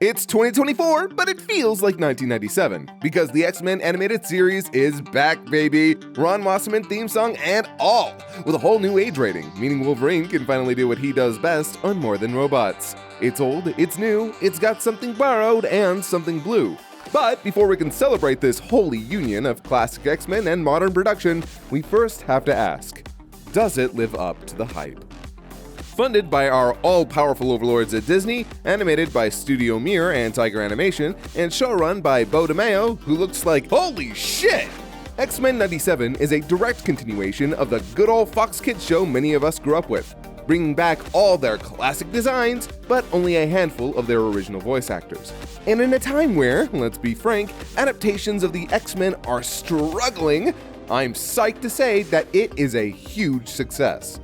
It's 2024, but it feels like 1997, because the X-Men animated series is back, baby! Ron Wasserman theme song and all, with a whole new age rating, meaning Wolverine can finally do what he does best on More Than Robots. It's old, it's new, it's got something borrowed and something blue. But before we can celebrate this holy union of classic X-Men and modern production, we first have to ask, does it live up to the hype? Funded by our all-powerful overlords at Disney, animated by Studio Mir and Tiger Animation, and showrun by Bo DeMeo, who looks like holy shit! X-Men 97 is a direct continuation of the good old Fox Kids show many of us grew up with, bringing back all their classic designs, but only a handful of their original voice actors. And in a time where, let's be frank, adaptations of the X-Men are struggling, I'm psyched to say that it is a huge success.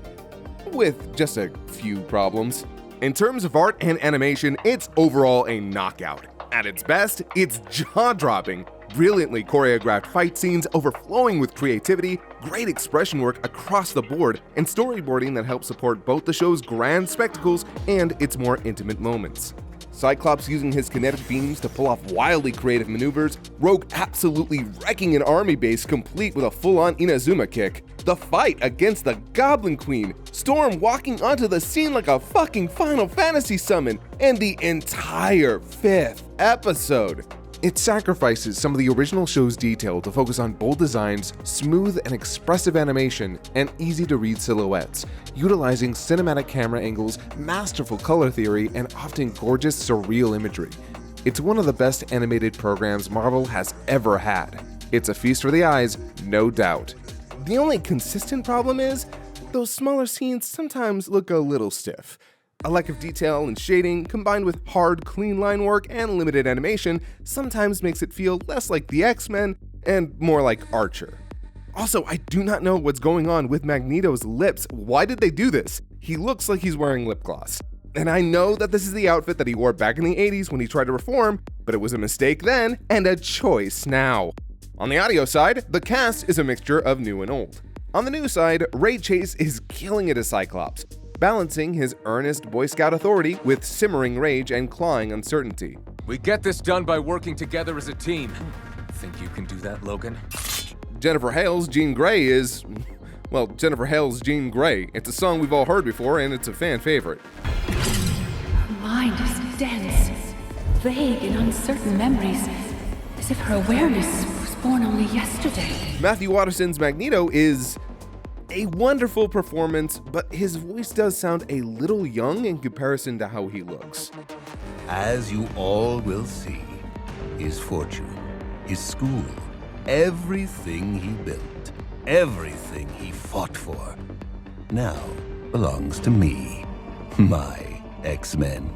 With just a few problems. In terms of art and animation, it's overall a knockout. At its best, it's jaw-dropping, brilliantly choreographed fight scenes overflowing with creativity, great expression work across the board, and storyboarding that helps support both the show's grand spectacles and its more intimate moments. Cyclops using his kinetic beams to pull off wildly creative maneuvers, Rogue absolutely wrecking an army base complete with a full-on Inazuma kick, the fight against the Goblin Queen, Storm walking onto the scene like a fucking Final Fantasy summon, and the entire 5th episode. It sacrifices some of the original show's detail to focus on bold designs, smooth and expressive animation, and easy-to-read silhouettes, utilizing cinematic camera angles, masterful color theory, and often gorgeous, surreal imagery. It's one of the best animated programs Marvel has ever had. It's a feast for the eyes, no doubt. The only consistent problem is, those smaller scenes sometimes look a little stiff. A lack of detail and shading, combined with hard, clean line work and limited animation, sometimes makes it feel less like the X-Men and more like Archer. Also, I do not know what's going on with Magneto's lips. Why did they do this? He looks like he's wearing lip gloss. And I know that this is the outfit that he wore back in the 80s when he tried to reform, but it was a mistake then and a choice now. On the audio side, the cast is a mixture of new and old. On the new side, Ray Chase is killing it as Cyclops, balancing his earnest Boy Scout authority with simmering rage and clawing uncertainty. We get this done by working together as a team. Think you can do that, Logan? Jennifer Hale's Jean Grey is... well, Jennifer Hale's Jean Grey. It's a song we've all heard before, and it's a fan favorite. Her mind is dense, vague and uncertain memories, as if her awareness was born only yesterday. Matthew Watterson's Magneto is a wonderful performance, but his voice does sound a little young in comparison to how he looks. As you all will see, his fortune, his school, everything he built, everything he fought for, now belongs to me, my X-Men.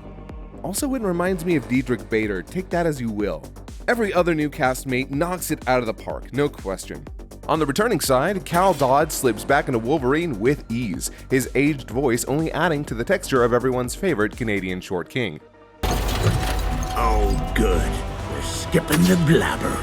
Also, it reminds me of Diedrich Bader, take that as you will. Every other new castmate knocks it out of the park, no question. On the returning side, Cal Dodd slips back into Wolverine with ease, his aged voice only adding to the texture of everyone's favorite Canadian short king. Oh good, we're skipping the blabber.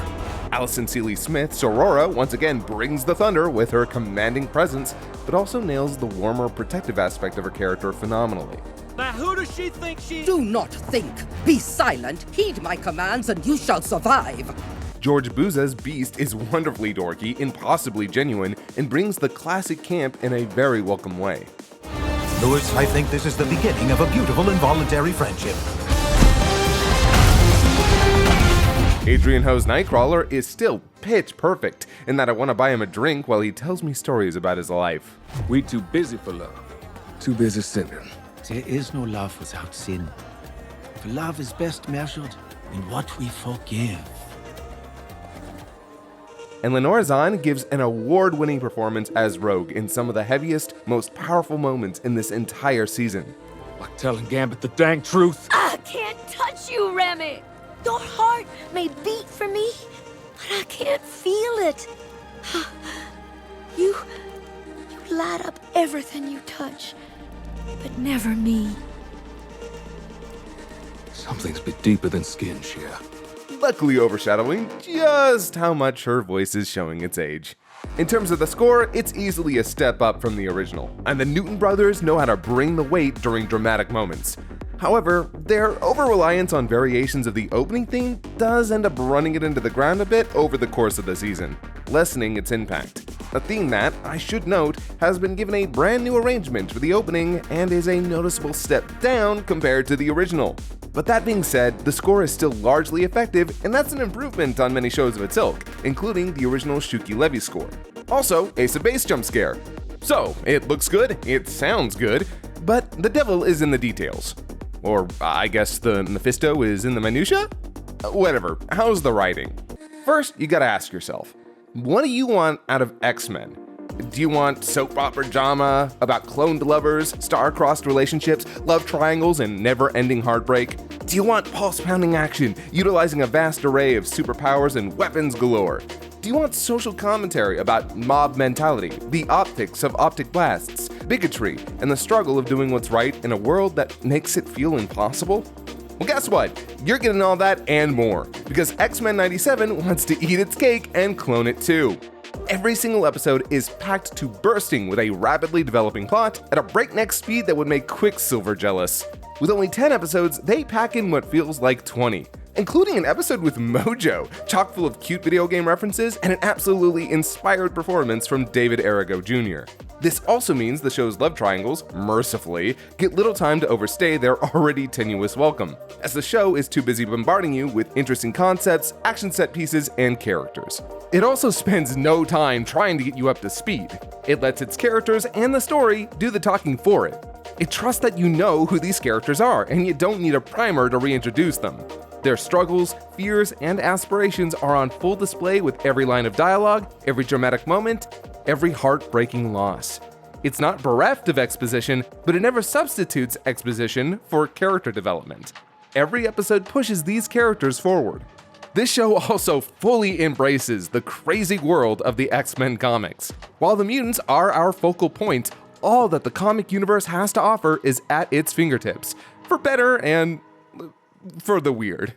Alison Seeley Smith's Aurora once again brings the thunder with her commanding presence, but also nails the warmer, protective aspect of her character phenomenally. Now who does she think she is? Do not think. Be silent. Heed my commands and you shall survive. George Buza's Beast is wonderfully dorky, impossibly genuine, and brings the classic camp in a very welcome way. Louis, I think this is the beginning of a beautiful involuntary friendship. Adrian Ho's Nightcrawler is still pitch perfect, in that I want to buy him a drink while he tells me stories about his life. We too busy for love. Too busy sinning. There is no love without sin. For love is best measured in what we forgive. And Lenore Zahn gives an award-winning performance as Rogue in some of the heaviest, most powerful moments in this entire season. Like telling Gambit the dang truth. I can't touch you, Remy. Your heart may beat for me, but I can't feel it. You light up everything you touch, but never me. Something's a bit deeper than skin, Shia. Luckily overshadowing just how much her voice is showing its age. In terms of the score, it's easily a step up from the original, and the Newton brothers know how to bring the weight during dramatic moments. However, their over-reliance on variations of the opening theme does end up running it into the ground a bit over the course of the season, lessening its impact. A theme that, I should note, has been given a brand new arrangement for the opening and is a noticeable step down compared to the original. But that being said, the score is still largely effective, and that's an improvement on many shows of its ilk, including the original Shuki Levy score. Also, Ace of Base jump scare. So, it looks good, it sounds good, but the devil is in the details. Or I guess the Mephisto is in the minutia? Whatever, how's the writing? First, you gotta ask yourself, what do you want out of X-Men? Do you want soap opera drama about cloned lovers, star-crossed relationships, love triangles, and never-ending heartbreak? Do you want pulse-pounding action, utilizing a vast array of superpowers and weapons galore? Do you want social commentary about mob mentality, the optics of optic blasts, bigotry, and the struggle of doing what's right in a world that makes it feel impossible? Well, guess what? You're getting all that and more, because X-Men 97 wants to eat its cake and clone it too. Every single episode is packed to bursting with a rapidly developing plot at a breakneck speed that would make Quicksilver jealous. With only 10 episodes, they pack in what feels like 20, including an episode with Mojo, chock full of cute video game references and an absolutely inspired performance from David Arrigo Jr. This also means the show's love triangles, mercifully, get little time to overstay their already tenuous welcome, as the show is too busy bombarding you with interesting concepts, action set pieces, and characters. It also spends no time trying to get you up to speed. It lets its characters and the story do the talking for it. It trusts that you know who these characters are, and you don't need a primer to reintroduce them. Their struggles, fears, and aspirations are on full display with every line of dialogue, every dramatic moment, every heartbreaking loss. It's not bereft of exposition, but it never substitutes exposition for character development. Every episode pushes these characters forward. This show also fully embraces the crazy world of the X-Men comics. While the mutants are our focal point, all that the comic universe has to offer is at its fingertips, for better and for the weird.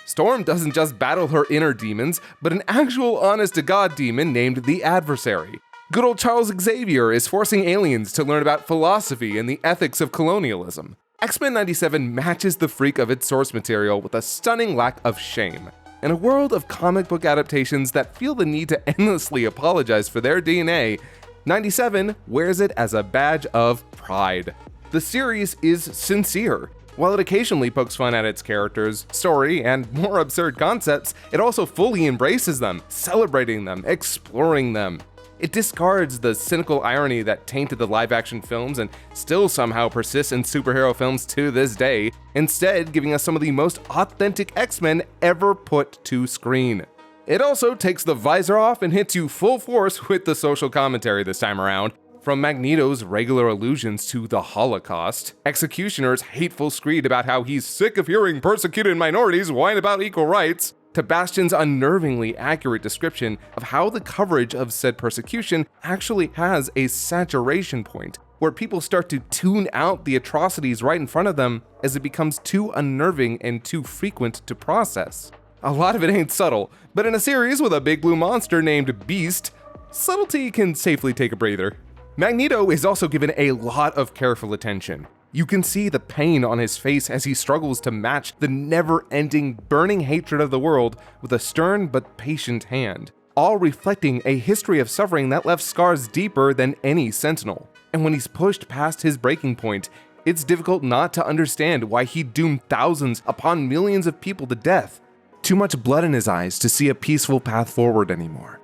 Storm doesn't just battle her inner demons, but an actual honest-to-God demon named the Adversary. Good old Charles Xavier is forcing aliens to learn about philosophy and the ethics of colonialism. X-Men 97 matches the freak of its source material with a stunning lack of shame. In a world of comic book adaptations that feel the need to endlessly apologize for their DNA, 97 wears it as a badge of pride. The series is sincere. While it occasionally pokes fun at its characters, story, and more absurd concepts, it also fully embraces them, celebrating them, exploring them. It discards the cynical irony that tainted the live-action films and still somehow persists in superhero films to this day, instead giving us some of the most authentic X-Men ever put to screen. It also takes the visor off and hits you full force with the social commentary this time around. From Magneto's regular allusions to the Holocaust, Executioner's hateful screed about how he's sick of hearing persecuted minorities whine about equal rights, to Bastion's unnervingly accurate description of how the coverage of said persecution actually has a saturation point, where people start to tune out the atrocities right in front of them as it becomes too unnerving and too frequent to process. A lot of it ain't subtle, but in a series with a big blue monster named Beast, subtlety can safely take a breather. Magneto is also given a lot of careful attention. You can see the pain on his face as he struggles to match the never-ending, burning hatred of the world with a stern but patient hand, all reflecting a history of suffering that left scars deeper than any Sentinel. And when he's pushed past his breaking point, it's difficult not to understand why he doomed thousands upon millions of people to death. Too much blood in his eyes to see a peaceful path forward anymore.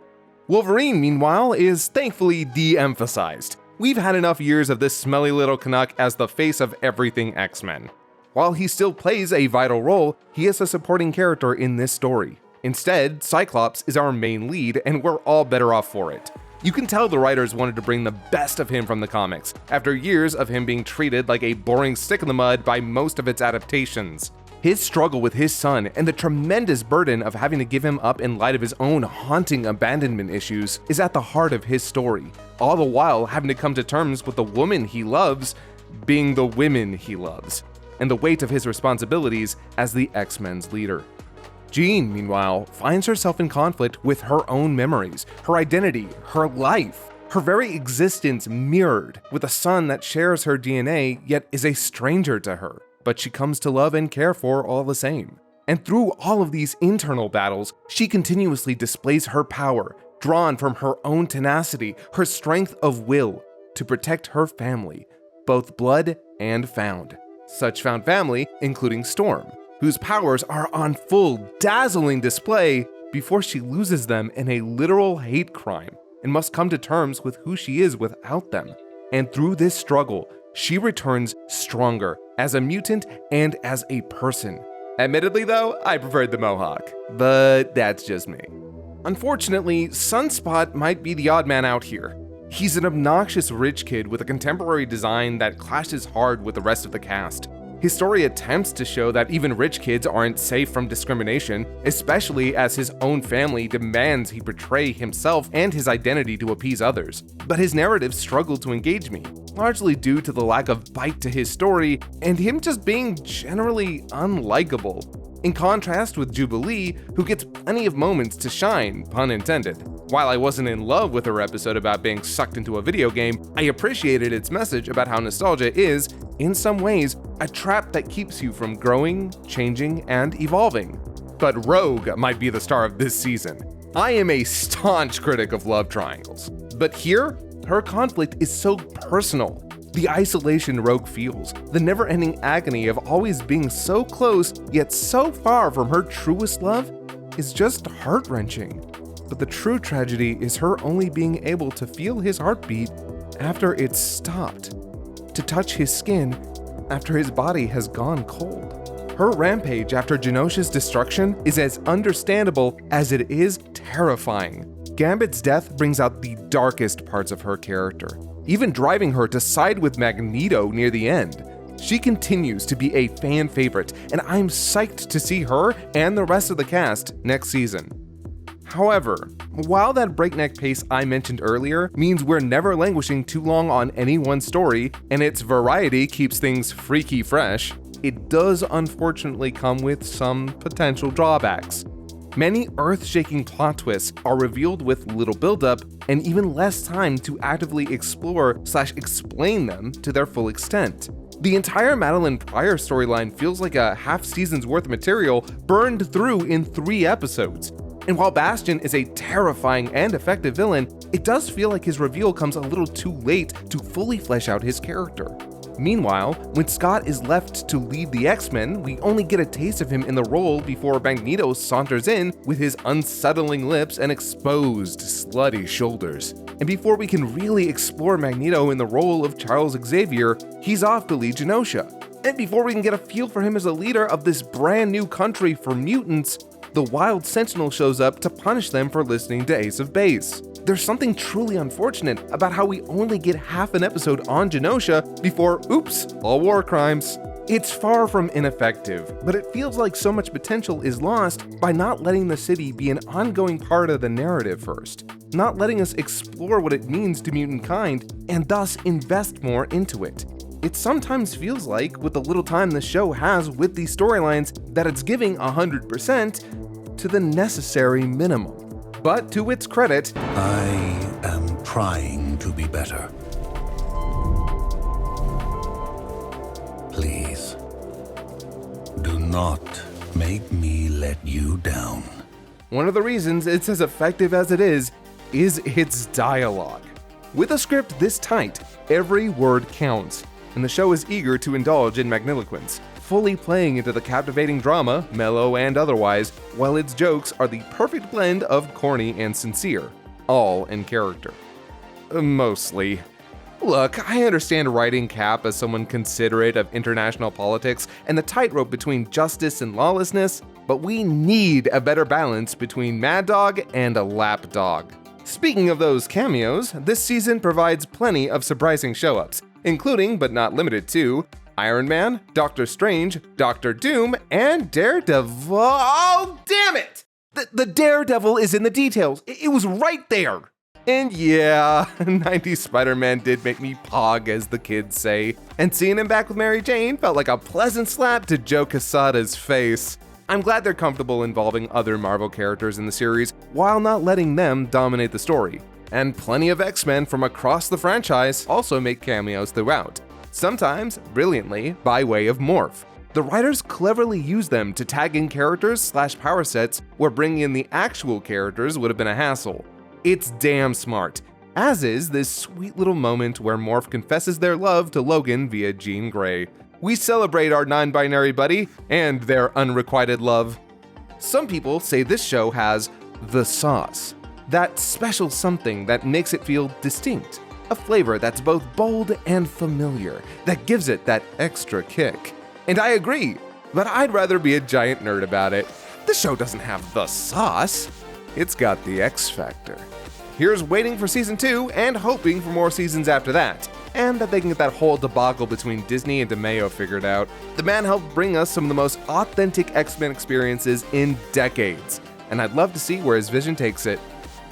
Wolverine, meanwhile, is thankfully de-emphasized. We've had enough years of this smelly little Canuck as the face of everything X-Men. While he still plays a vital role, he is a supporting character in this story. Instead, Cyclops is our main lead, and we're all better off for it. You can tell the writers wanted to bring the best of him from the comics, after years of him being treated like a boring stick in the mud by most of its adaptations. His struggle with his son and the tremendous burden of having to give him up in light of his own haunting abandonment issues is at the heart of his story, all the while having to come to terms with the woman he loves being the women he loves, and the weight of his responsibilities as the X-Men's leader. Jean, meanwhile, finds herself in conflict with her own memories, her identity, her life, her very existence mirrored with a son that shares her DNA yet is a stranger to her. but she comes to love and care for all the same. And through all of these internal battles, she continuously displays her power, drawn from her own tenacity, her strength of will, to protect her family, both blood and found. Such found family including Storm, whose powers are on full, dazzling display before she loses them in a literal hate crime and must come to terms with who she is without them. And through this struggle, she returns stronger as a mutant and as a person. Admittedly though, I preferred the mohawk, but that's just me. Unfortunately, Sunspot might be the odd man out here. He's an obnoxious rich kid with a contemporary design that clashes hard with the rest of the cast. His story attempts to show that even rich kids aren't safe from discrimination, especially as his own family demands he portray himself and his identity to appease others. But his narrative struggled to engage me, largely due to the lack of bite to his story and him just being generally unlikable. In contrast with Jubilee, who gets plenty of moments to shine, pun intended. While I wasn't in love with her episode about being sucked into a video game, I appreciated its message about how nostalgia is, in some ways, a trap that keeps you from growing, changing, and evolving. But Rogue might be the star of this season. I am a staunch critic of love triangles, but here, her conflict is so personal. The isolation Rogue feels, the never-ending agony of always being so close yet so far from her truest love, is just heart-wrenching. But the true tragedy is her only being able to feel his heartbeat after it's stopped, to touch his skin after his body has gone cold. Her rampage after Genosha's destruction is as understandable as it is terrifying. Gambit's death brings out the darkest parts of her character, even driving her to side with Magneto near the end. She continues to be a fan favorite, and I'm psyched to see her and the rest of the cast next season. However, while that breakneck pace I mentioned earlier means we're never languishing too long on any one story, and its variety keeps things freaky fresh, it does unfortunately come with some potential drawbacks. Many earth-shaking plot twists are revealed with little buildup and even less time to actively explore/explain them to their full extent. The entire Madeline Pryor storyline feels like a half season's worth of material burned through in 3 episodes. And while Bastion is a terrifying and effective villain, it does feel like his reveal comes a little too late to fully flesh out his character. Meanwhile, when Scott is left to lead the X-Men, we only get a taste of him in the role before Magneto saunters in with his unsettling lips and exposed, slutty shoulders. And before we can really explore Magneto in the role of Charles Xavier, he's off to lead Genosha. And before we can get a feel for him as a leader of this brand new country for mutants, the Wild Sentinel shows up to punish them for listening to Ace of Base. There's something truly unfortunate about how we only get half an episode on Genosha before, oops, all war crimes. It's far from ineffective, but it feels like so much potential is lost by not letting the city be an ongoing part of the narrative first, not letting us explore what it means to mutant kind, and thus invest more into it. It sometimes feels like, with the little time the show has with these storylines, that it's giving 100% to the necessary minimum. But to its credit, I am trying to be better. Please, do not make me let you down. one of the reasons it's as effective as it is its dialogue. With a script this tight, every word counts, and the show is eager to indulge in magniloquence, fully playing into the captivating drama, mellow and otherwise, while its jokes are the perfect blend of corny and sincere, all in character. Mostly. Look, I understand writing Cap as someone considerate of international politics and the tightrope between justice and lawlessness, but we need a better balance between Mad Dog and a lapdog. Speaking of those cameos, this season provides plenty of surprising show-ups, including, but not limited to, Iron Man, Doctor Strange, Doctor Doom, and Daredevil. Oh, damn it! The Daredevil is in the details. It was right there. And yeah, 90s Spider-Man did make me pog, as the kids say. And seeing him back with Mary Jane felt like a pleasant slap to Joe Quesada's face. I'm glad they're comfortable involving other Marvel characters in the series while not letting them dominate the story. And plenty of X-Men from across the franchise also make cameos throughout, sometimes brilliantly by way of morph. The writers cleverly used them to tag in characters / power sets where bringing in the actual characters would have been a hassle. It's damn smart, as is this sweet little moment where Morph confesses their love to Logan via Jean Grey. We celebrate our non-binary buddy and their unrequited love. Some people say this show has the sauce, that special something that makes it feel distinct, a flavor that's both bold and familiar, that gives it that extra kick. And I agree, but I'd rather be a giant nerd about it. The show doesn't have the sauce, it's got the X factor. Here's waiting for season 2 and hoping for more seasons after that, and that they can get that whole debacle between Disney and DeMeo figured out. The man helped bring us some of the most authentic X-Men experiences in decades, and I'd love to see where his vision takes it.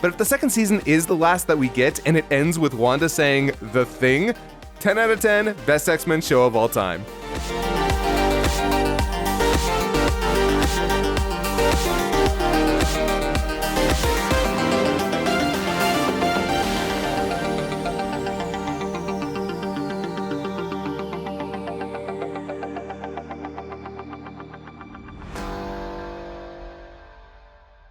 But if the second season is the last that we get and it ends with Wanda saying the thing, 10 out of 10, best X-Men show of all time.